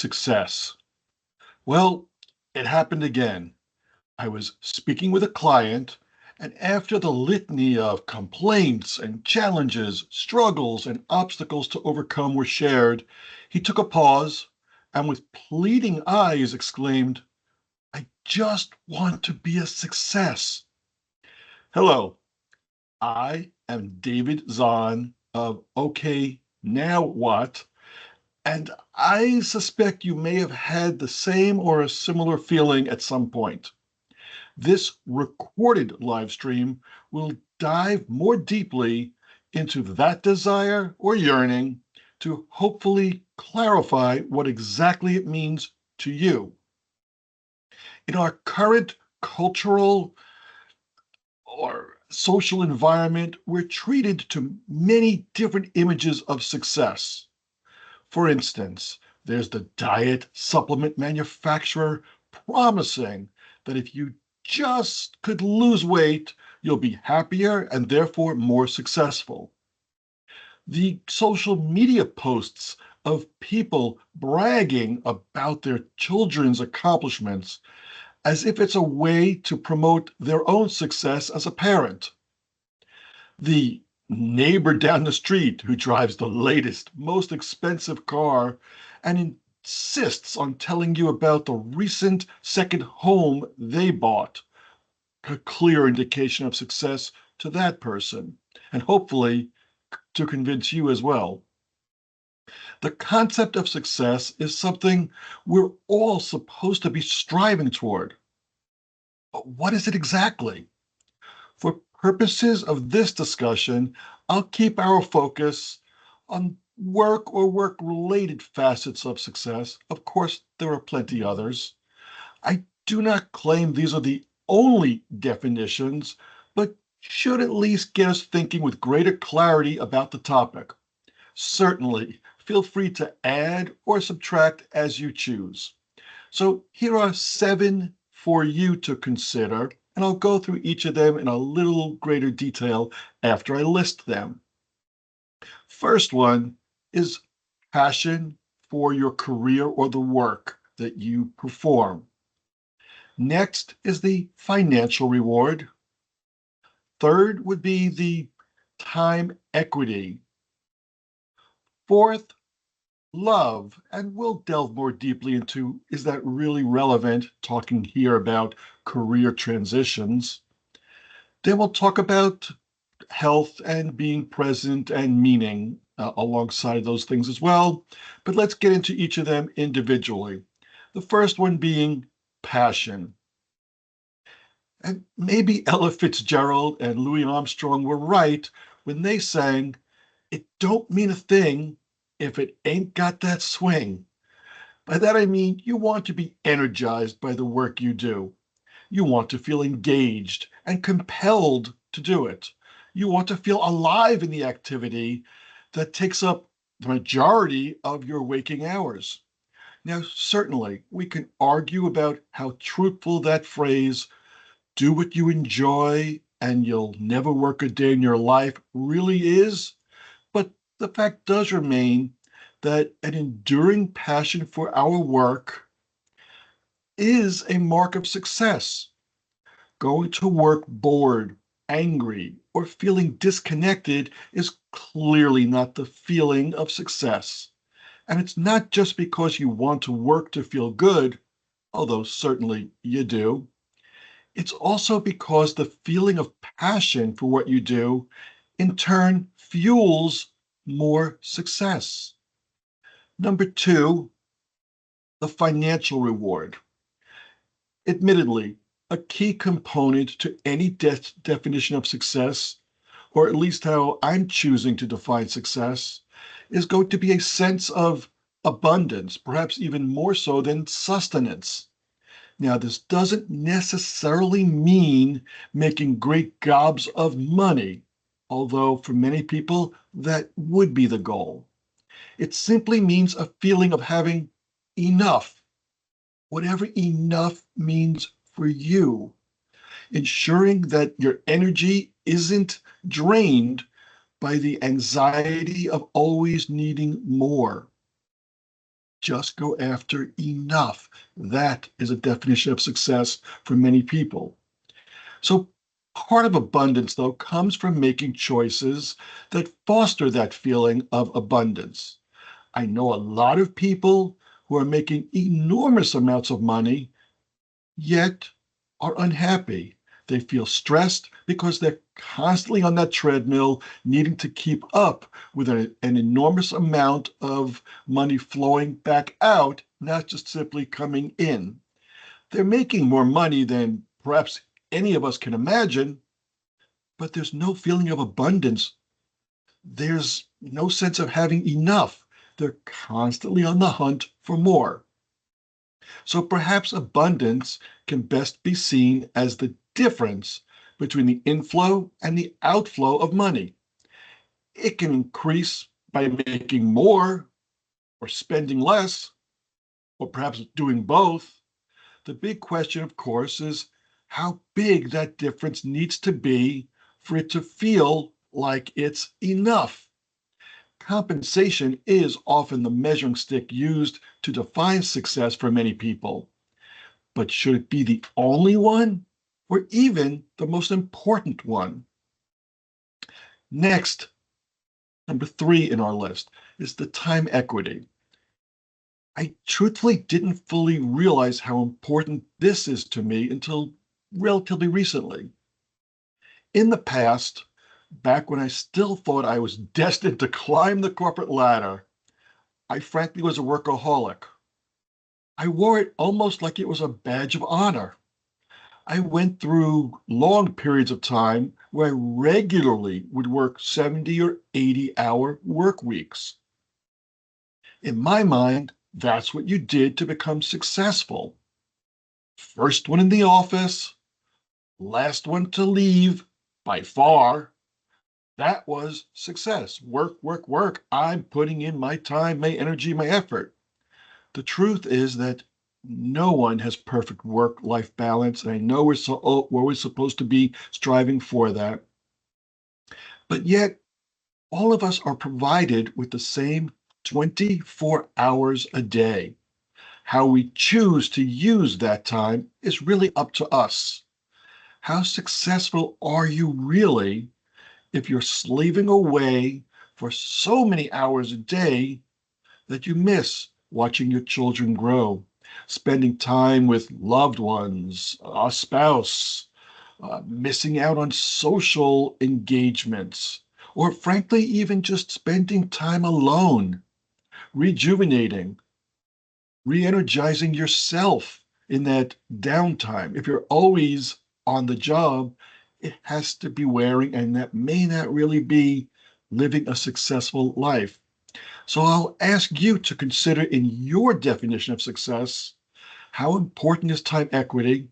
success. Well, it happened again. I was speaking with a client, and after the litany of complaints and challenges, struggles, and obstacles to overcome were shared, he took a pause and with pleading eyes exclaimed, "I just want to be a success." Hello, I am David Zahn of OK, Now What? And I suspect you may have had the same or a similar feeling at some point. This recorded live stream will dive more deeply into that desire or yearning to hopefully clarify what exactly it means to you. In our current cultural or social environment, we're treated to many different images of success. For instance, there's the diet supplement manufacturer promising that if you just could lose weight, you'll be happier and therefore more successful. The social media posts of people bragging about their children's accomplishments as if it's a way to promote their own success as a parent. The neighbor down the street who drives the latest, most expensive car and insists on telling you about the recent second home they bought, a clear indication of success to that person, and hopefully to convince you as well. The concept of success is something we're all supposed to be striving toward. But what is it exactly? For purposes of this discussion, I'll keep our focus on work or work-related facets of success. Of course, there are plenty others. I do not claim these are the only definitions, but should at least get us thinking with greater clarity about the topic. Certainly, feel free to add or subtract as you choose. So here are 7 for you to consider, and I'll go through each of them in a little greater detail after I list them. First one is passion for your career or the work that you perform. Next is the financial reward. Third would be the time equity. Fourth, love, and we'll delve more deeply into, is that really relevant, talking here about career transitions. Then we'll talk about health and being present and meaning alongside those things as well. But let's get into each of them individually. The first one being passion. And maybe Ella Fitzgerald and Louis Armstrong were right when they sang, "It don't mean a thing if it ain't got that swing." By that I mean you want to be energized by the work you do. You want to feel engaged and compelled to do it. You want to feel alive in the activity that takes up the majority of your waking hours. Now, certainly, we can argue about how truthful that phrase, "do what you enjoy and you'll never work a day in your life," really is. But the fact does remain that an enduring passion for our work is a mark of success. Going to work bored, angry, or feeling disconnected is clearly not the feeling of success. And it's not just because you want to work to feel good, although certainly you do. It's also because the feeling of passion for what you do, in turn, fuels more success. Number 2, the financial reward. Admittedly, a key component to any definition of success, or at least how I'm choosing to define success, is going to be a sense of abundance, perhaps even more so than sustenance. Now, this doesn't necessarily mean making great gobs of money, although for many people that would be the goal. It simply means a feeling of having enough, whatever enough means for you, ensuring that your energy isn't drained by the anxiety of always needing more. just go after enough. That is a definition of success for many people. So part of abundance, though, comes from making choices that foster that feeling of abundance. I know a lot of people who are making enormous amounts of money, yet are unhappy. They feel stressed because they're constantly on that treadmill, needing to keep up with an enormous amount of money flowing back out, not just simply coming in. They're making more money than perhaps any of us can imagine, but there's no feeling of abundance. There's no sense of having enough. They're constantly on the hunt for more. So perhaps abundance can best be seen as the difference between the inflow and the outflow of money. It can increase by making more or spending less, or perhaps doing both. The big question, of course, is how big that difference needs to be for it to feel like it's enough. Compensation is often the measuring stick used to define success for many people. But should it be the only one or even the most important one? Next, number 3 in our list is the time equity. I truthfully didn't fully realize how important this is to me until relatively recently. In the past, back when I still thought I was destined to climb the corporate ladder, I frankly was a workaholic. I wore it almost like it was a badge of honor. I went through long periods of time where I regularly would work 70 or 80-hour work weeks. In my mind, that's what you did to become successful. First one in the office, last one to leave by far. That was success. Work, work, work. I'm putting in my time, my energy, my effort. The truth is that no one has perfect work-life balance, and I know we're always supposed to be striving for that. But yet, all of us are provided with the same 24 hours a day. How we choose to use that time is really up to us. How successful are you really if you're slaving away for so many hours a day that you miss watching your children grow, spending time with loved ones, a spouse, missing out on social engagements, or frankly, even just spending time alone, rejuvenating, re energizing yourself in that downtime? If you're always on the job, it has to be wearing, and that may not really be living a successful life. So I'll ask you to consider in your definition of success, how important is time equity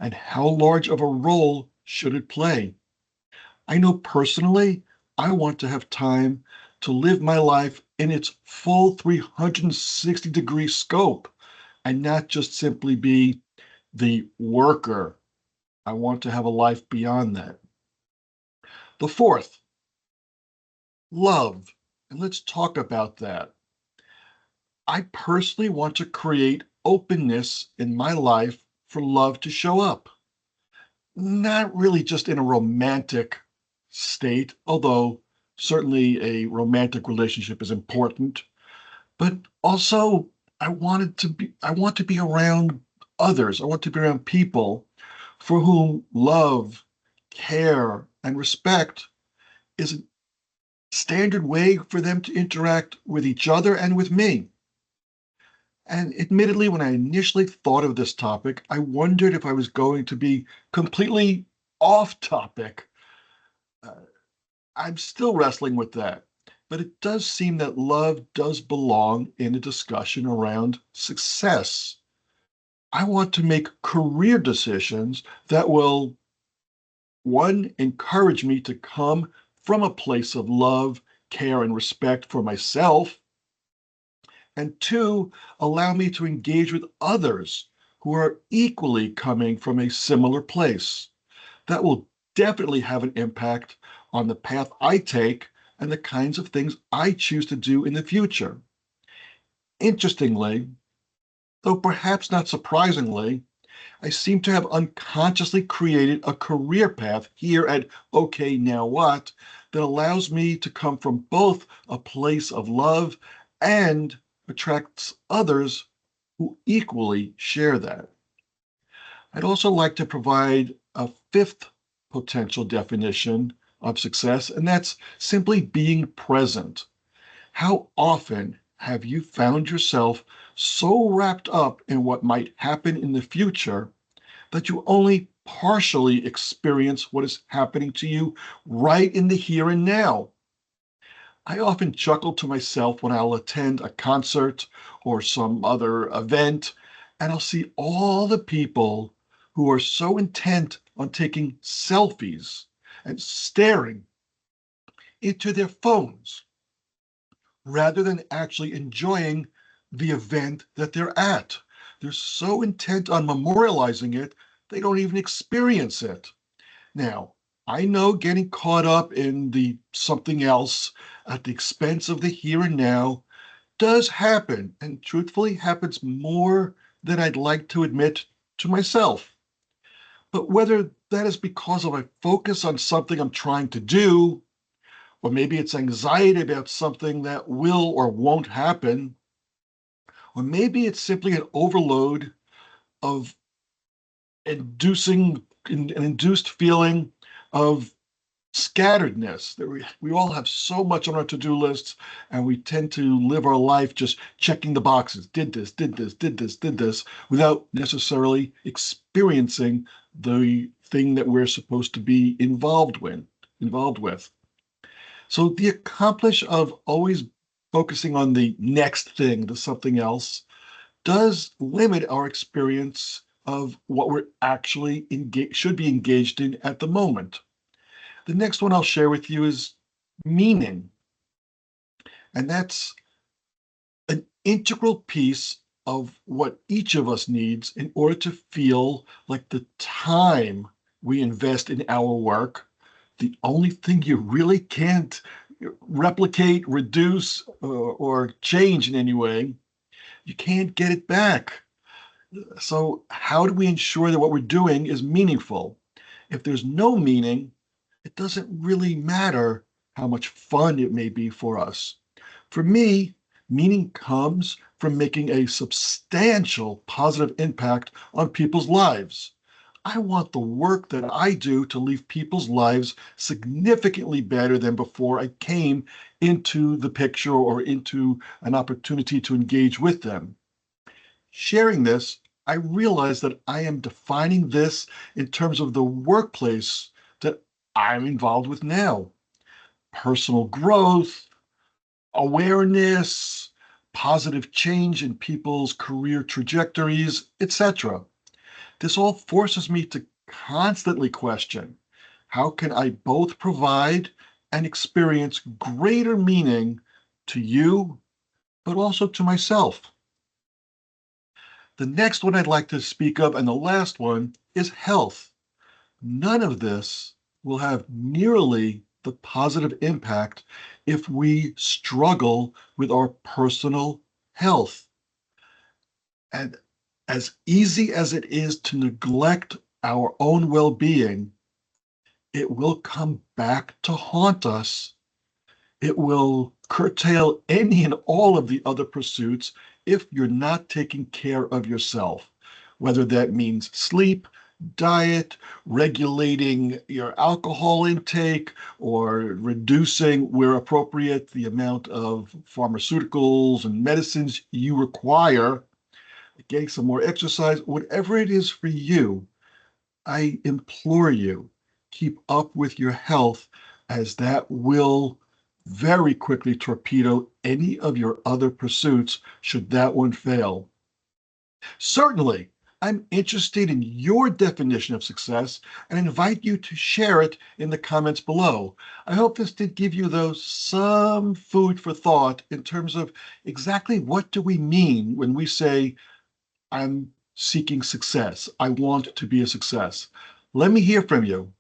and how large of a role should it play? I know personally, I want to have time to live my life in its full 360-degree scope and not just simply be the worker. I want to have a life beyond that. The fourth, love. And let's talk about that. I personally want to create openness in my life for love to show up. Not really just in a romantic state, although certainly a romantic relationship is important, but also I want to be around others. I want to be around people for whom love, care, and respect is a standard way for them to interact with each other and with me. And admittedly, when I initially thought of this topic, I wondered if I was going to be completely off topic. Uh, I'm still wrestling with that. But it does seem that love does belong in a discussion around success. I want to make career decisions that will, one, encourage me to come from a place of love, care, and respect for myself, and two, allow me to engage with others who are equally coming from a similar place. That will definitely have an impact on the path I take and the kinds of things I choose to do in the future. Interestingly, though perhaps not surprisingly, I seem to have unconsciously created a career path here at OK Now What that allows me to come from both a place of love and attracts others who equally share that. I'd also like to provide a fifth potential definition of success, and that's simply being present. How often have you found yourself so wrapped up in what might happen in the future that you only partially experience what is happening to you right in the here and now? I often chuckle to myself when I'll attend a concert or some other event, and I'll see all the people who are so intent on taking selfies and staring into their phones rather than actually enjoying the event that they're at. They're so intent on memorializing it, they don't even experience it. Now, I know getting caught up in the something else at the expense of the here and now does happen, and truthfully happens more than I'd like to admit to myself. But whether that is because of a focus on something I'm trying to do, or maybe it's anxiety about something that will or won't happen, or maybe it's simply an overload of inducing an induced feeling of scatteredness that we all have so much on our to-do lists, and we tend to live our life just checking the boxes, did this, did this, did this, did this, without necessarily experiencing the thing that we're supposed to be involved with. So the accomplish of always focusing on the next thing, the something else, does limit our experience of what we're actually should be engaged in at the moment. The next one I'll share with you is meaning, and that's an integral piece of what each of us needs in order to feel like the time we invest in our work, the only thing you really can't replicate, reduce, or change in any way, you can't get it back. So, how do we ensure that what we're doing is meaningful? If there's no meaning, it doesn't really matter how much fun it may be for us. For me, meaning comes from making a substantial positive impact on people's lives. I want the work that I do to leave people's lives significantly better than before I came into the picture or into an opportunity to engage with them. Sharing this, I realize that I am defining this in terms of the workplace that I'm involved with now. Personal growth, awareness, positive change in people's career trajectories, etc. This all forces me to constantly question, how can I both provide and experience greater meaning to you, but also to myself? The next one I'd like to speak of, and the last one, is health. None of this will have nearly the positive impact if we struggle with our personal health. And as easy as it is to neglect our own well being, it will come back to haunt us. It will curtail any and all of the other pursuits if you're not taking care of yourself, whether that means sleep, diet, regulating your alcohol intake, or reducing, where appropriate, the amount of pharmaceuticals and medicines you require, getting some more exercise, whatever it is for you. I implore you, keep up with your health, as that will very quickly torpedo any of your other pursuits should that one fail. Certainly, I'm interested in your definition of success and invite you to share it in the comments below. I hope this did give you, though, some food for thought in terms of exactly what do we mean when we say, I'm seeking success. I want to be a success. Let me hear from you.